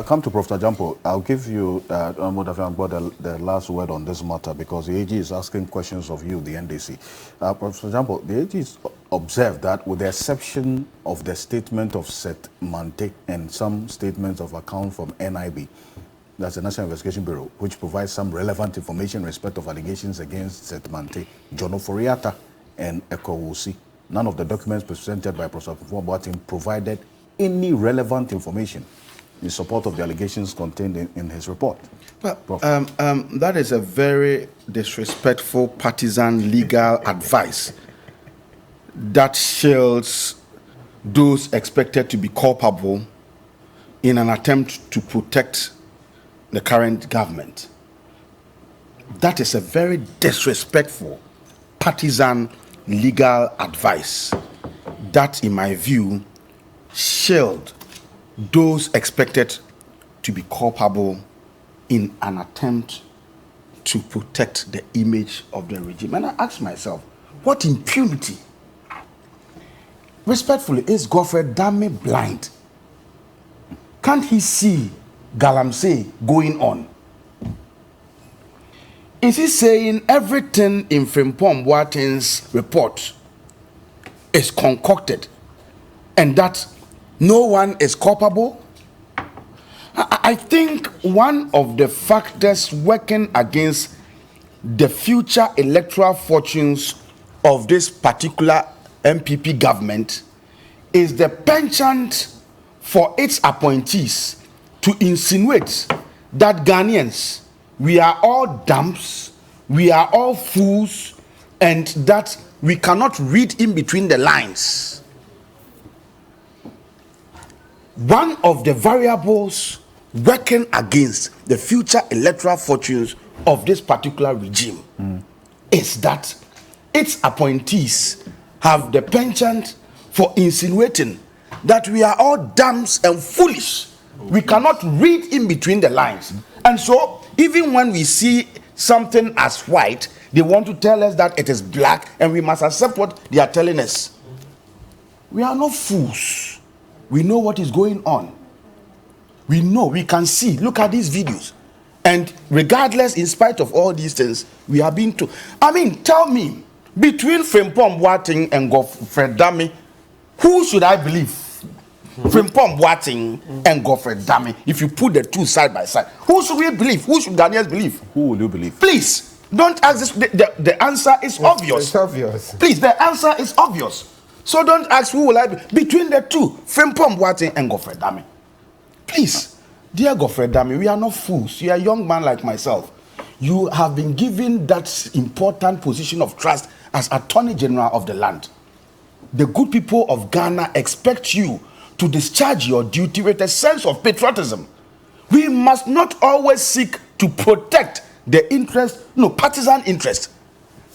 come to Professor Jampo. I'll give you the last word on this matter because the AG is asking questions of you, the NDC. Professor Jampo, the AG is observed that with the exception of the statement of Seth Mante and some statements of account from NIB, that's the National Investigation Bureau, which provides some relevant information in respect of allegations against Seth Mante, John Oforiatta, and Ekowusi. None of the documents presented by Professor Boateng provided any relevant information in support of the allegations contained in his report. Well, that is a very disrespectful partisan legal advice that shields those expected to be culpable in an attempt to protect the current government. That is a very disrespectful partisan legal advice that, in my view, shield those expected to be culpable in an attempt to protect the image of the regime. And I ask myself, what impunity? Respectfully, is Godfrey Dame blind? Can't he see Galamsey going on? Is he saying everything in Frimpong Boateng's report is concocted and that no one is culpable? I think one of the factors working against the future electoral fortunes of this particular MPP government is the penchant for its appointees to insinuate that Ghanaians, we are all dumps, we are all fools, and that we cannot read in between the lines. One of the variables working against the future electoral fortunes of this particular regime is that its appointees have the penchant for insinuating that we are all dumps and foolish. We cannot read in between the lines. And so, even when we see something as white, they want to tell us that it is black and we must accept what they are telling us. We are not fools. We know what is going on. We know, we can see. Look at these videos. And regardless, in spite of all these things, we are being told. I mean, tell me, between Frimpong Boateng and Godfrey Dame, who should I believe? Frimpong Boateng and Godfrey Dame, if you put the two side by side. Who should we believe? Who should Ghanaians believe? Who will you believe? Please, don't ask this. The answer is obvious. It's obvious. Please, the answer is obvious. So don't ask who will I be. Between the two, Frimpong Boateng and Godfrey Dame. Please, dear Godfrey Dame, we are not fools. You are a young man like myself. You have been given that important position of trust as Attorney General of the land. The good people of Ghana expect you to discharge your duty with a sense of patriotism. We must not always seek to protect the interest, no, partisan interest.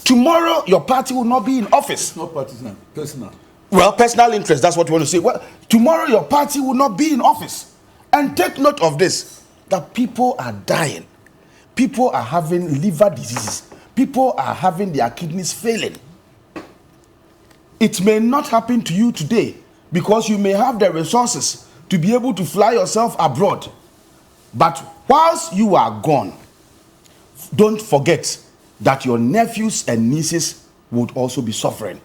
Tomorrow, your party will not be in office. It's not partisan, personal. Well, personal interest, that's what you want to say. Well, tomorrow, your party will not be in office. And take note of this, that people are dying. People are having liver diseases. People are having their kidneys failing. It may not happen to you today because you may have the resources to be able to fly yourself abroad. But whilst you are gone, don't forget that your nephews and nieces would also be suffering.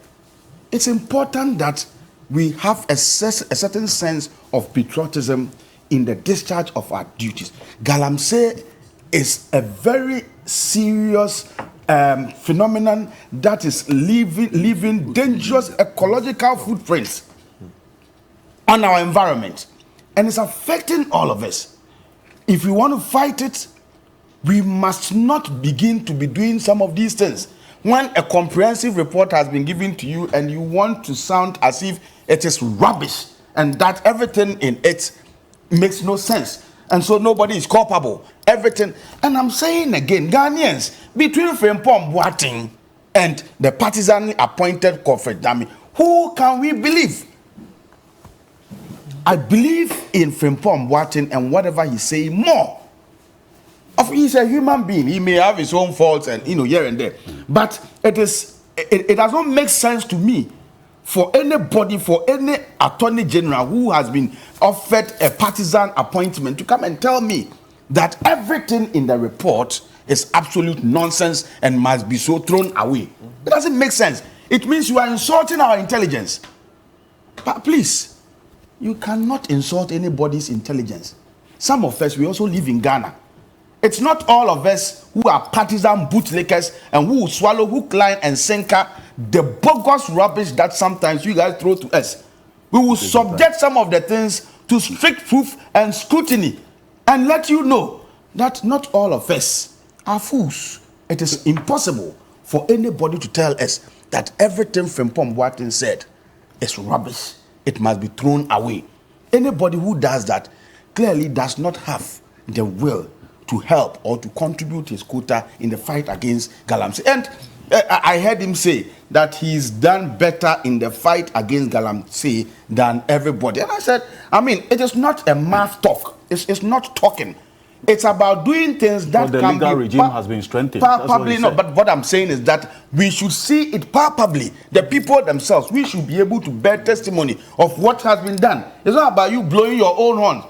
It's important that we have a certain sense of patriotism in the discharge of our duties. Galamsey is a very serious phenomenon that is leaving dangerous ecological footprints on our environment. And it's affecting all of us. If we want to fight it, we must not begin to be doing some of these things. When a comprehensive report has been given to you and you want to sound as if it is rubbish and that everything in it makes no sense, and so nobody is culpable, everything. And I'm saying again, Ghanaians, between Frimpong Boateng and the partisanly appointed Godfrey Dame, who can we believe? I believe in Frimpong Boateng and whatever he's saying more. He's a human being. He may have his own faults and here and there. But it does not make sense to me for anybody, for any attorney general who has been offered a partisan appointment to come and tell me that everything in the report is absolute nonsense and must be so thrown away. It doesn't make sense. It means you are insulting our intelligence. But please, you cannot insult anybody's intelligence. Some of us, we also live in Ghana. It's not all of us who are partisan bootlickers and who will swallow hook, line, and sinker the bogus rubbish that sometimes you guys throw to us. We will subject some of the things to strict proof and scrutiny and let you know that not all of us are fools. It is impossible for anybody to tell us that everything Frimpong Boateng said is rubbish. It must be thrown away. Anybody who does that clearly does not have the will to help or to contribute his quota in the fight against Galamsey. And I heard him say that he's done better in the fight against Galamsey than everybody. And I said, I mean, it is not a math talk. It's not talking. It's about doing things that the legal regime has been strengthened. Probably not. But what I'm saying is that we should see it palpably. The people themselves, we should be able to bear testimony of what has been done. It's not about you blowing your own horn.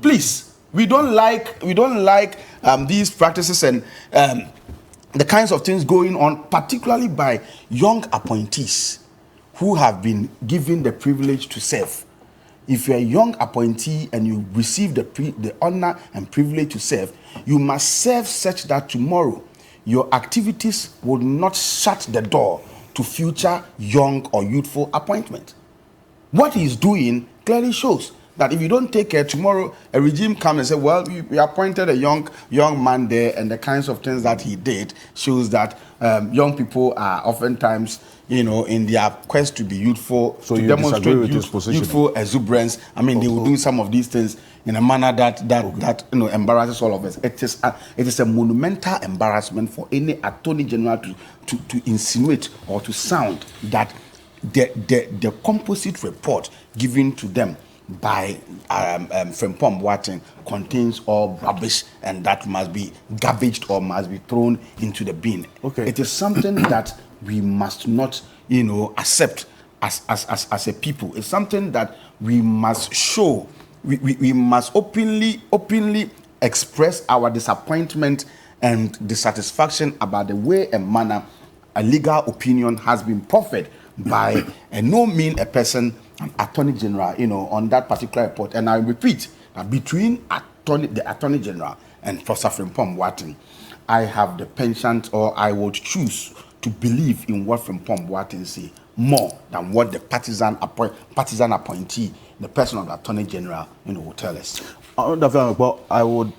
Please. We don't like these practices and the kinds of things going on, particularly by young appointees who have been given the privilege to serve. If you're a young appointee and you receive the honor and privilege to serve, you must serve such that tomorrow your activities will not shut the door to future young or youthful appointment. What he's doing clearly shows that if you don't take care, tomorrow a regime comes and say, well, we appointed a young man there, and the kinds of things that he did shows that young people are oftentimes, in their quest to be youthful, so to demonstrate youthful exuberance. I mean, they will do some of these things in a manner that embarrasses all of us. It is a monumental embarrassment for any attorney general to insinuate or to sound that the composite report given to them by Frimpong Boateng contains all rubbish and that must be garbaged or must be thrown into the bin. Okay. It is something that we must not, accept as a people. It's something that we must show. We must openly express our disappointment and dissatisfaction about the way and manner a legal opinion has been proffered by no mean a person, an attorney general, on that particular report. And I repeat that between the attorney general and Professor Frimpong Boateng, I have the penchant, or I would choose to believe in what Frimpong Boateng say more than what the partisan appointee, the person of the attorney general, will tell us. I would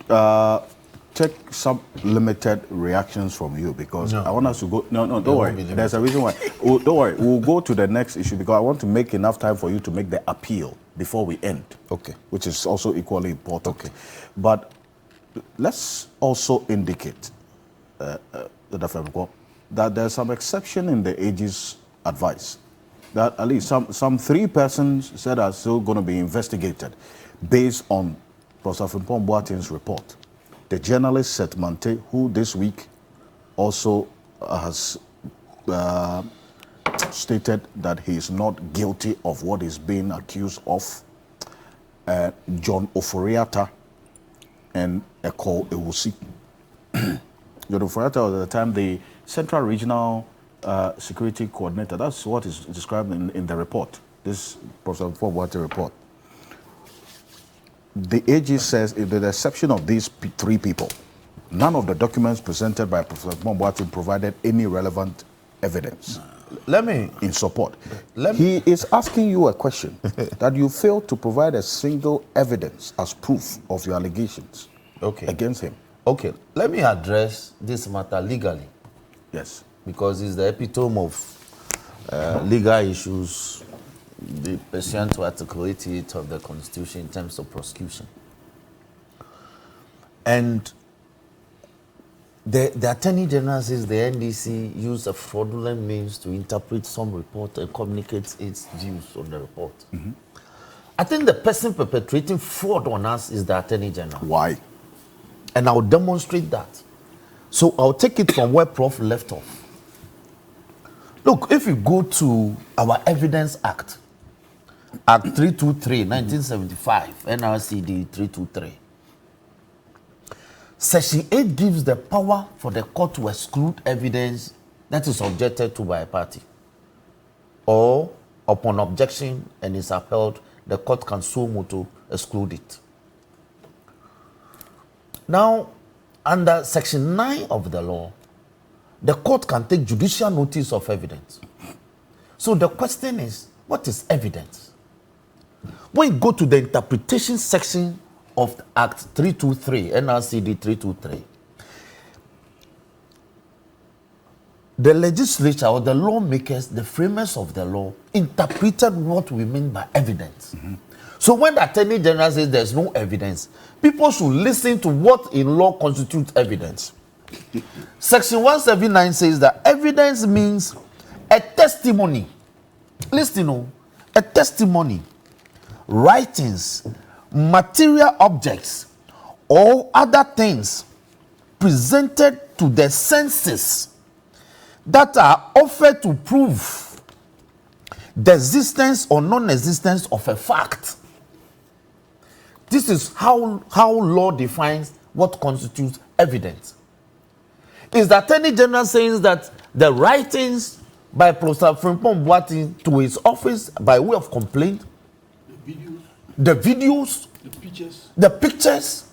take some limited reactions from you because I want us to go. No, don't worry. There's a reason why. Don't worry. We'll go to the next issue because I want to make enough time for you to make the appeal before we end. Okay. Which is also equally important. Okay. But let's also indicate, that there's some exception in the AG's advice. That at least some 3 persons said are still going to be investigated based on Professor Frimpong Boateng's report. The journalist Seth Mante, who this week also has stated that he is not guilty of what he's being accused of, John Oforiatta and Eko Ewusi. John Oforiatta was at the time the Central Regional Security Coordinator. That's what is described in the report, this Professor Frimpong Boateng report. The AG says, with the exception of these 3 people, none of the documents presented by Professor Frimpong Boateng provided any relevant evidence in support. He is asking you a question that you failed to provide a single evidence as proof of your allegations against him. Okay, let me address this matter legally. Yes. Because it's the epitome of legal issues, the pursuant to Article 88 of the Constitution in terms of prosecution. And the Attorney General says the NDC used a fraudulent means to interpret some report and communicate its views on the report. Mm-hmm. I think the person perpetrating fraud on us is the Attorney General. Why? And I'll demonstrate that. So I'll take it from where Prof left off. Look, if you go to our Evidence Act, Act 323, 1975, NRCD 323, Section 8 gives the power for the court to exclude evidence that is objected to by a party, or upon objection and is upheld, the court can so motu exclude it. Now, under Section 9 of the law, the court can take judicial notice of evidence. So the question is, what is evidence? When you go to the interpretation section of Act 323, NRCD 323, the legislature or the lawmakers, the framers of the law, interpreted what we mean by evidence. So when the Attorney General says there's no evidence, people should listen to what in law constitutes evidence. Section 179 says that evidence means a testimony. Listen, a testimony, writings, material objects, or other things presented to the senses that are offered to prove the existence or non-existence of a fact. This is how law defines what constitutes evidence. Is the Attorney General saying that the writings by Professor Frimpong Boateng to his office by way of complaint, the videos, the pictures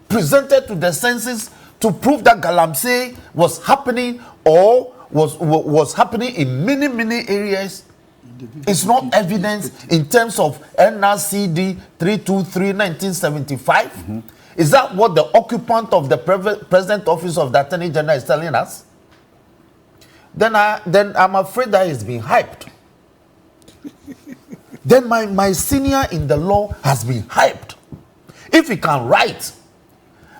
presented to the senses to prove that Galamsey was happening or was happening in many areas, it's not evidence in terms of NRCD 323 1975? Is that what the occupant of the present office of the Attorney General is telling us? Then I'm afraid that he's been hyped. Then my senior in the law has been hyped. If he can write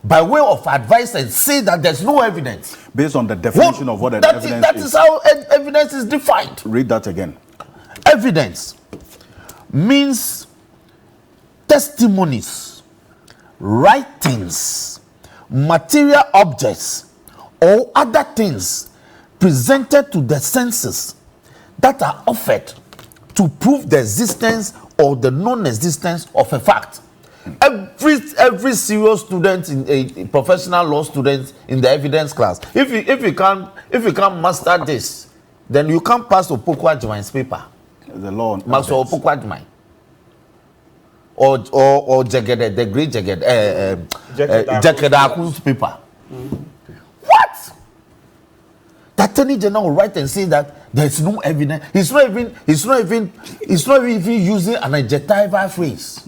by way of advice and say that there's no evidence. Based on the definition of what an evidence is. That is how evidence is defined. Read that again. Evidence means testimonies, writings, material objects, or other things presented to the senses that are offered to prove the existence or the non-existence of a fact. Every serious student, in a professional law student in the evidence class, if you can't master this, then you can't pass Opoku Agyemang's paper. The law on Master Opoku Agyemang. Or Jegede, the great Jegede, Jegede Aku's paper. What? The Attorney General will write and say that there is no evidence. He's not even using an adjectival phrase.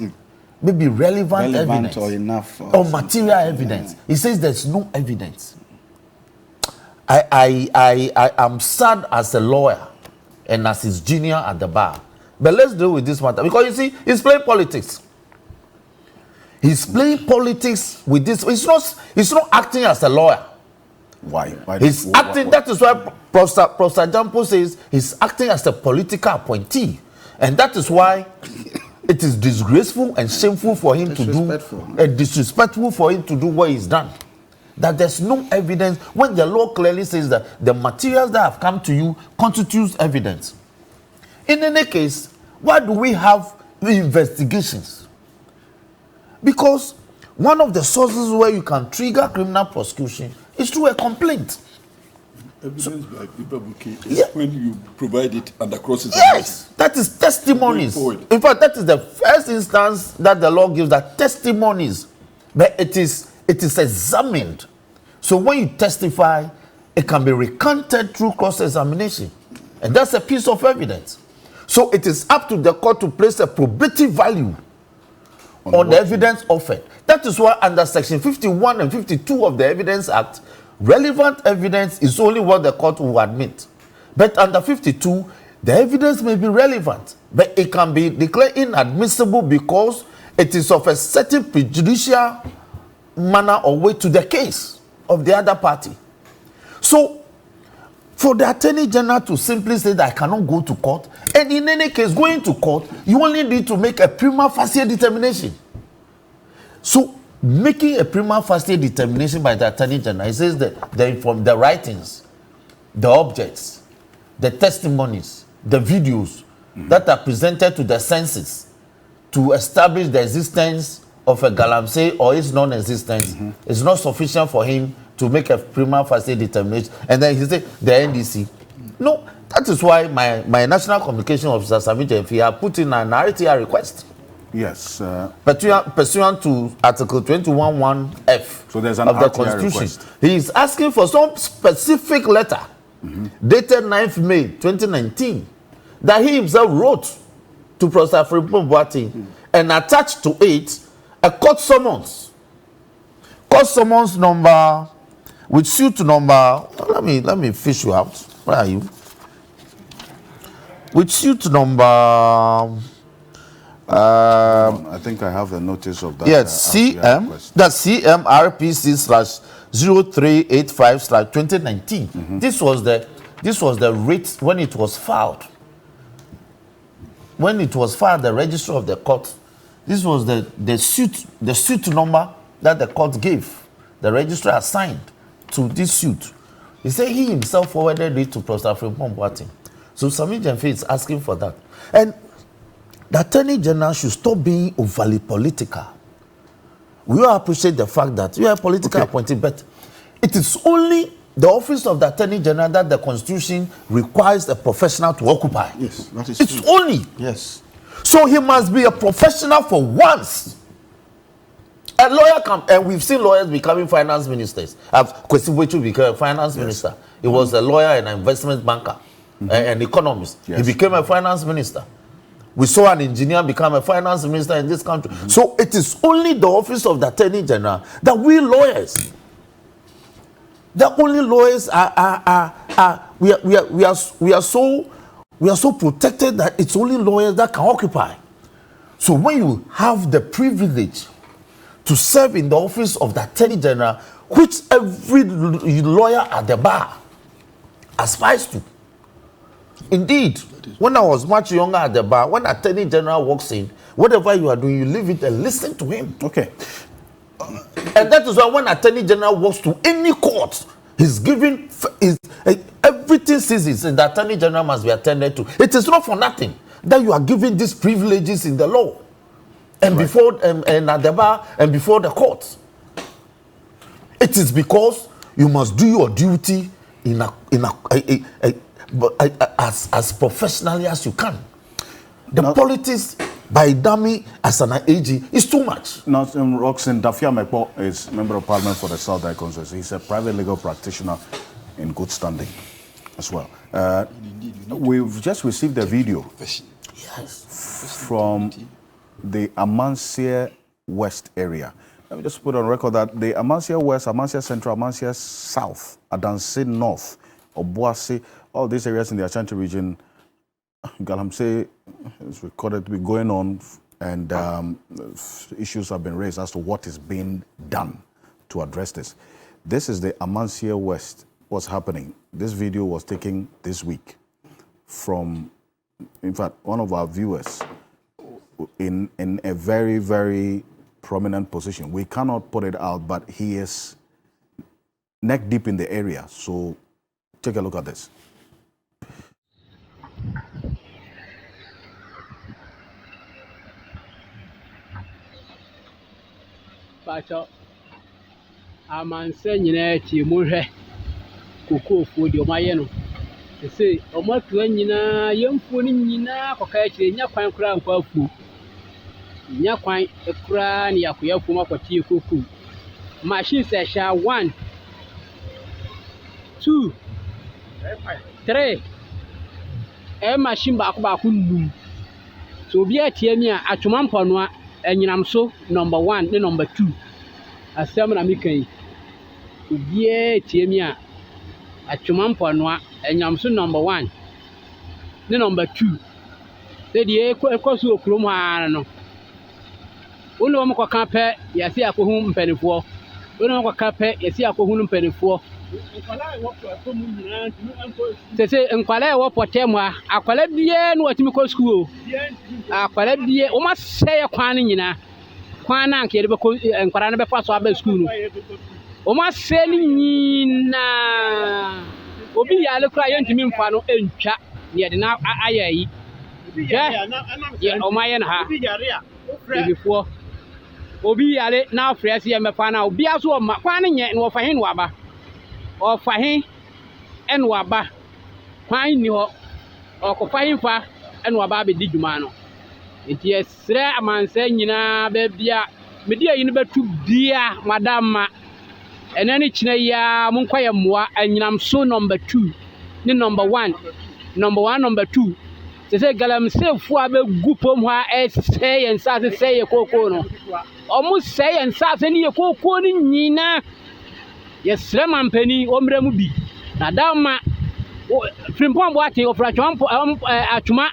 Maybe relevant evidence or enough or material evidence. He says there's no evidence. I am sad as a lawyer and as his junior at the bar. But let's deal with this matter, because you see, he's playing politics. He's playing politics with this. He's not acting as a lawyer. Why? He's acting. That is why Professor Jampo says he's acting as a political appointee, and that is why it is disgraceful and shameful for him to do, and disrespectful for him to do what he's done. That there's no evidence when the law clearly says that the materials that have come to you constitutes evidence. In any case, why do we have investigations? Because one of the sources where you can trigger criminal prosecution is through a complaint. Evidence by paper bouquet is when you provide it under crosses. Yes, that is testimonies. In fact, that is the first instance that the law gives, that testimonies. But it is examined. So when you testify, it can be recanted through cross-examination. And that's a piece of evidence. So it is up to the court to place a probative value on the evidence offered. That is why under Section 51 and 52 of the Evidence Act, relevant evidence is only what the court will admit. But under 52, the evidence may be relevant, but it can be declared inadmissible because it is of a certain prejudicial manner or way to the case of the other party. So, for the Attorney General to simply say that I cannot go to court, and in any case, going to court, you only need to make a prima facie determination. So, making a prima facie determination by the Attorney General, he says that the writings, the objects, the testimonies, the videos that are presented to the senses to establish the existence of a Galamsey or its non-existence is not sufficient for him to make a prima facie determination. And then he said, the NDC. No, that is why my National Communication Officer, Sami Jemfi, have put in an RTR request. Yes. Pursuant to Article 21(1)(f) So there's an of the RTR Constitution. request. He is asking for some specific letter dated 9th May 2019 that he himself wrote to Professor Frimpong Boateng and attached to it a court summons. Court summons number with suit number. Let me fish you out. Where are you? With suit number. I think I have the notice of that. Yes, RTR request. that's CMRPC/0385/2019. This was the rate when it was filed. When it was filed, the register of the court. This was the suit number that the court gave. The registrar assigned to this suit. He said he himself forwarded it to Professor Frimpong Boateng. So Sami Jemfi is asking for that. And the Attorney General should stop being overly political. We all appreciate the fact that you are politically appointed, but it is only the office of the Attorney General that the Constitution requires a professional to occupy. Yes, that is It's true. only. Yes. So he must be a professional for once. A lawyer can, and we've seen lawyers becoming finance ministers. Kwesi Boateng became a finance minister. He was a lawyer and an investment banker, an economist. Yes. He became a finance minister. We saw an engineer become a finance minister in this country. So it is only the office of the Attorney General that we lawyers, the only lawyers we are so protected that it's only lawyers that can occupy. So when you have the privilege to serve in the office of the Attorney General, which every lawyer at the bar aspires to. Indeed, when I was much younger at the bar, when Attorney General walks in, whatever you are doing, you leave it and listen to him. Okay. And that is why when Attorney General walks to any court, he's giving everything ceases, and the Attorney General must be attended to. It is not for nothing that you are given these privileges in the law, and before and at the bar and before the court. It is because you must do your duty as professionally as you can. The politics by dummy as an AG is too much. Now, Roxanne Dafia Mekpo is Member of Parliament for the South Dike constituency. He's a private legal practitioner in good standing as well. We've just received a video from the Amancia West area. Let me just put on record that the Amancia West, Amancia Central, Amancia South, Adansi North, Obuasi, all these areas in the Ashanti region, Galamsey is recorded to be going on, and issues have been raised as to what is being done to address this. This is the Amancia West. What's happening? This video was taken this week from, in fact, one of our viewers in a very, very prominent position. We cannot put it out, but he is neck deep in the area. So take a look at this. Pacho amanse nyina ti mu hwɛ kokoofo di o maye no se o matu nyina yemfo ni nyina koka akire nya kwan kura nkwa afu nya kwan ekura ni yakoyafo makwati koku machine se sha 1 2 3 machine ba ko num so obi atie mi a atwoma mpono a enyinamso number 1 ne number 2 asem na mikan obi atie mi a atwoma mpono a enyinamso number 1 ne number 2 se die ekoso okrom ha no wonu mo kwaka pe yasi akohu mpanifo wonu mo kwaka pe yasi akohu mpanifo Sese nkwala wo potem a akwala bie no watimi ko school akwala bie o ma sey kwan nyina kwan na nke de be ko nkwara na be fa so aba school no o ma sey nyina obi yale kura yɛntumi mfa no ntwa ne yɛde na ayɛ yi yɛ ɔmayɛ no ha ebifoɔ obi yale na afrɛ sɛ yɛmɛfa no obi aso ɔma kwan no nyɛ na wɔfa he no waba ɔfa he ɛna waba kwan ni hɔ ɔkɔfa he mfa ɛna waba abɛdi dwuma no nti yɛsrɛ amansa nyinaa baabi a mede ayi no bɛto bia madama ɛnɛ ne kyerɛ yi a monkɔ yɛ mmoa anyinam so number 2 ne number 1 number 2 sɛ sɛ galamseefoɔ a bɛgu pom hɔ a ɛsɛe yɛn nsase sɛe yɛ kookoo no ɔmo sɛe yɛn nsase ne yɛ kookoo no nyinaa yɛsrɛ mampani ɔmmrɛ mu bi na dama frimpɔn boate ɔfra atwoma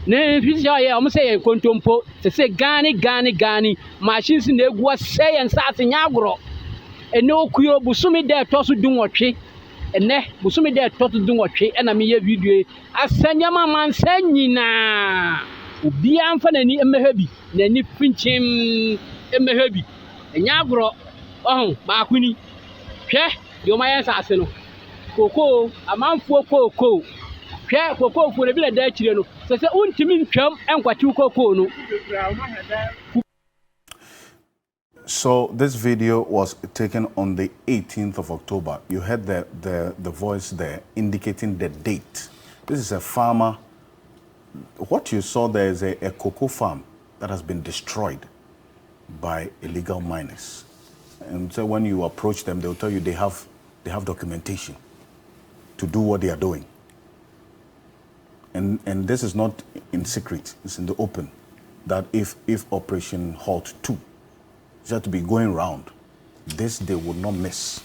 ne mfisi a ɔyɛ ɔmo sɛ yɛn kontompo sɛ sɛ gane machines na egu sɛe yɛn nsase nyɛ agorɔ ɛnɛ okuyo busumi dɛ ɛtɔ so dunwɔtwe ɛnɛ busumi dɛ ɛtɔ so dunwɔtwe ɛna meyɛ video yi asɛnyɛma mansa nyinaa obiara mfa n'ani mmɛhwɛ bi n'ani finkyim mmɛhwɛ bi ɛnyɛ agorɔ ɔho baako ni hwɛ deɛ ɔmayɛ nsase no kokoo amanfoɔ kokoo hwɛ kokoofoɔ no bi na da akyire no sɛ sɛ wontumi ntwam ɛnkwakyew kokoo no. So this video was taken on the 18th of October. You heard the voice there indicating the date. This is a farmer. What you saw there is a cocoa farm that has been destroyed by illegal miners. And so when you approach them, they'll tell you they have documentation to do what they are doing. And this is not in secret, it's in the open, that if Operation Halt 2 is to be going round, this they would not miss.